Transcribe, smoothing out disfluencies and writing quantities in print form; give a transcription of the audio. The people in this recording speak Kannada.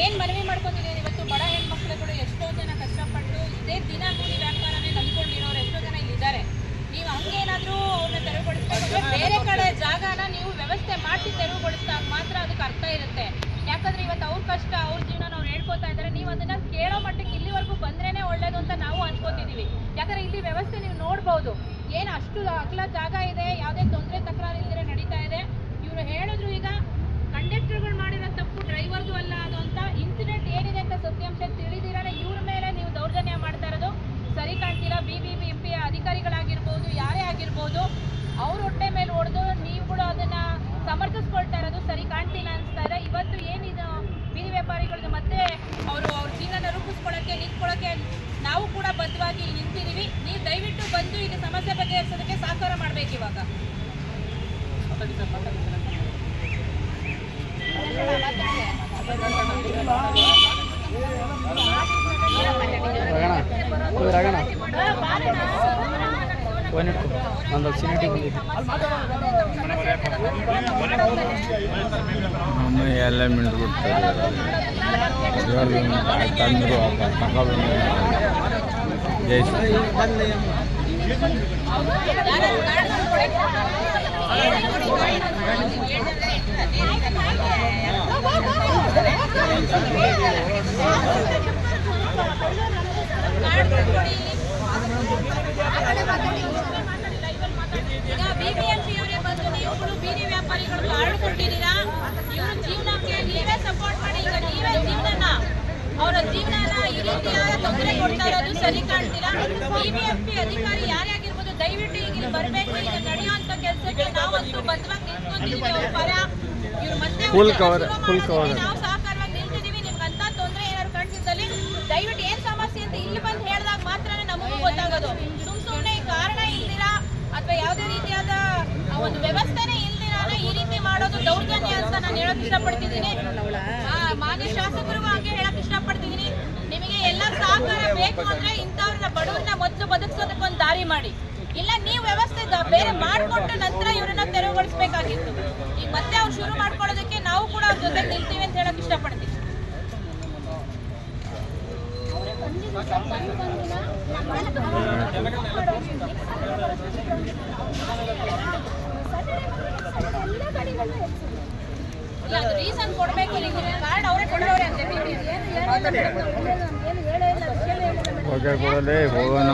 ಏನ್ ಮನವಿ ಮಾಡ್ಕೊಂಡಿದ್ದೀನಿ ಇವತ್ತು ಬಡ ಹೆಣ್ಮಕ್ಳುಗಳು ಎಷ್ಟೋ ಜನ ಕಷ್ಟಪಟ್ಟು ಇದೇ ದಿನ ಕೂಲಿ ವ್ಯಾಪಾರನೇ ನಂಬ್ಕೊಂಡಿರೋರು ಎಷ್ಟೋ ಜನ ಇಲ್ಲಿದ್ದಾರೆ. ನೀವು ಹಂಗೇನಾದ್ರೂ ಅವ್ರನ್ನ ತೆರವುಗೊಳಿಸ್ಬೇಕು, ಬೇರೆ ಕಡೆ ಜಾಗನ ನೀವು ವ್ಯವಸ್ಥೆ ಮಾಡಿಸಿ ತೆರವುಗೊಳಿಸಿದಾಗ ಮಾತ್ರ ಅದಕ್ಕೆ ಅರ್ಥ ಇರುತ್ತೆ. ಯಾಕಂದ್ರೆ ಇವತ್ತು ಅವ್ರ ಕಷ್ಟ ಅವ್ರ ಜೀವನ ಅವ್ರು ಹೇಳ್ಕೊತಾ ಇದ್ದಾರೆ. ನೀವು ಅದನ್ನ ಕೇಳೋ ಮಟ್ಟಕ್ಕೆ ಇಲ್ಲಿವರೆಗೂ ಬಂದ್ರೇನೆ ಒಳ್ಳೇದು ಅಂತ ನಾವು ಅನ್ಕೋತಿದೀವಿ. ಯಾಕಂದ್ರೆ ಇಲ್ಲಿ ವ್ಯವಸ್ಥೆ ನೀವು ನೋಡ್ಬೋದು, ಏನು ಅಷ್ಟು ಅಗಲ ಜಾಗ ಇದೆ, ಯಾವುದೇ ತೊಂದರೆ ತಕರಾರು ಇಲ್ಲದೆ ನಡೀತಾ ಇದೆ. ಇವ್ರು ಹೇಳಿದ್ರು ಈಗ ಕಂಡಕ್ಟರ್ಗಳು ಮಾಡಿರೋ ತಪ್ಪು ಡ್ರೈವರ್ದು ಅಲ್ಲ ಅದು ಅಂತ. ಇನ್ಸಿಡೆಂಟ್ ಏನಿದೆ ಅಂತ ಸತ್ಯಾಂಶ ತಿಳಿದಿರಾರೆ ಇವ್ರ ಮೇಲೆ ನೀವು ದೌರ್ಜನ್ಯ ಮಾಡ್ತಾ ಇರೋದು ಸರಿ ಕಾಣ್ತಿಲ್ಲ. BBMP ಅಧಿಕಾರಿಗಳಾಗಿರ್ಬೋದು, ಯಾರೇ ಆಗಿರ್ಬೋದು, ಅವ್ರ ಹೊಟ್ಟೆ ಮೇಲೆ ಹೊಡೆದು ನೀವುಗಳು ಅದನ್ನ ಸಮರ್ಥಿಸ್ಕೊಳ್ತಾ ಇರೋದು ಸರಿ ಕಾಣ್ತಿಲ್ಲ ಅನಿಸ್ತಾ ಇದೆ. ಇವತ್ತು ಏನಿದು ಬೀದಿ ವ್ಯಾಪಾರಿಗಳದ್ದು ಮತ್ತೆ ಅವ್ರ ಜೀವನ ರೂಪಿಸ್ಕೊಳ್ಳೋಕ್ಕೆ ನಿಂತ್ಕೊಳ್ಳೋಕ್ಕೆ ನಾವು ಕೂಡ ಬದ್ಧವಾಗಿ ಇಲ್ಲಿ ನಿಂತಿದ್ದೀವಿ. ನೀವು ದಯವಿಟ್ಟು ಬಂದು ಇಲ್ಲಿ ಸಮಸ್ಯೆ ಬಗೆಹರಿಸೋದಕ್ಕೆ ಸಹಕಾರ ಮಾಡಬೇಕು. ಇವಾಗ ಎಲ್ಲ ಮಿಂಡು ಬಿಡ್ತಾರೆ ತಂದರು ಜೈ ಈಗ BBMP ಅವರೇ ಬಂದು ನೀವುಗಳು ಬೀದಿ ವ್ಯಾಪಾರಿಗಳು ಕಾರ್ಡ್ ಕೊಟ್ಟಿದ್ದೀರಾ, ಇವ್ರ ಜೀವನಕ್ಕೆ ನೀವೇ ಸಪೋರ್ಟ್ ಮಾಡಿ. ಈಗ ನೀವೇ ಜೀವನ ಅವರ ಜೀವನನ ಈ ರೀತಿಯಾದ ತೊಂದರೆ ಕೊಡ್ತಾ ಇರೋದು ಸರಿ ಕಾಣ್ತೀರಾ. BBMP ಅಧಿಕಾರಿ ಯಾರೇ ಆಗಿರ್ಬೋದು ದಯವಿಟ್ಟು ಈಗ ಇಲ್ಲಿ ಬರಬೇಕು. ಈಗ ನಡೆಯುವಂತ ಕೆಲಸಕ್ಕೆ ನಾವಂತೂ ಬದ್ಧವಾಗಿ ನಿಂತ್ಕೊಂಡಿದ್ದೀವಿ. ಅವ್ರ ಪರ ಇವ್ರು ಮತ್ತೆ ನಾವು ಸಹಕಾರವಾಗಿ ನಿಲ್ತಿದ್ದೀವಿ. ನಿಮ್ಗಂತ ತೊಂದರೆ ಏನಾದ್ರು ಕಾಣಿಸಿದಲ್ಲಿ ದಯವಿಟ್ಟು ಏನ್ ಸಮಸ್ಯೆ ಅಂತ ಇಲ್ಲಿ ಬಂದು ಹೇಳಿದಾಗ ಮಾತ್ರನೇ ನಮಗೂ ಗೊತ್ತಾಗೋದು. ಸುಮ್ಮನೆ ಕಾರಣ ಇಲ್ದಿರಾ ಅಥವಾ ಯಾವುದೇ ರೀತಿಯಾದ ಒಂದು ವ್ಯವಸ್ಥೆನೇ ಇಲ್ದಿರಾನ ಈ ರೀತಿ ಮಾಡೋದು ದೌರ್ಜನ್ಯ ಅಂತ ನಾನು ಹೇಳಕ್ ಇಷ್ಟಪಡ್ತಿದ್ದೀನಿ. ಮಾನ್ಯ ಶಾಸಕರಿಗೂ ಹಾಗೆ ಹೇಳಕ್ ಇಷ್ಟಪಡ್ತಿದ್ದೀನಿ. ನಿಮಗೆ ಎಲ್ಲ ಸಹಕಾರ ಬೇಕು ಅಂದ್ರೆ ಇಂಥವ್ರನ್ನ ಬಡವ್ರನ್ನ ಮೊದಲು ಬದುಕಿಸೋದಕ್ಕೊಂದು ದಾರಿ ಮಾಡಿ. ಇಲ್ಲ ನೀವು ವ್ಯವಸ್ಥೆ ಬೇರೆ ಮಾಡಿಕೊಟ್ಟು ನಂತರ ಇವ್ರನ್ನ ತೆರವುಗೊಳಿಸಬೇಕಾಗಿತ್ತು. ಈಗ ಮತ್ತೆ ಅವ್ರು ಶುರು ಮಾಡ್ಕೊಳ್ಳೋದಕ್ಕೆ ನಾವು ಕೂಡ ಅವ್ರ ಜೊತೆ ನಿಲ್ತೀವಿ ಅಂತ ಹೇಳಕ್ ಇಷ್ಟಪಡ್ತೀನಿ. ಅದು ರೀಸನ್ ಕೊಡ್ಬೇಕು. ಕಾರ್ಡ್ ಅವರೇ ಕೊಡೋರೆ ಅಂತೆ ಹೋಗೋಣ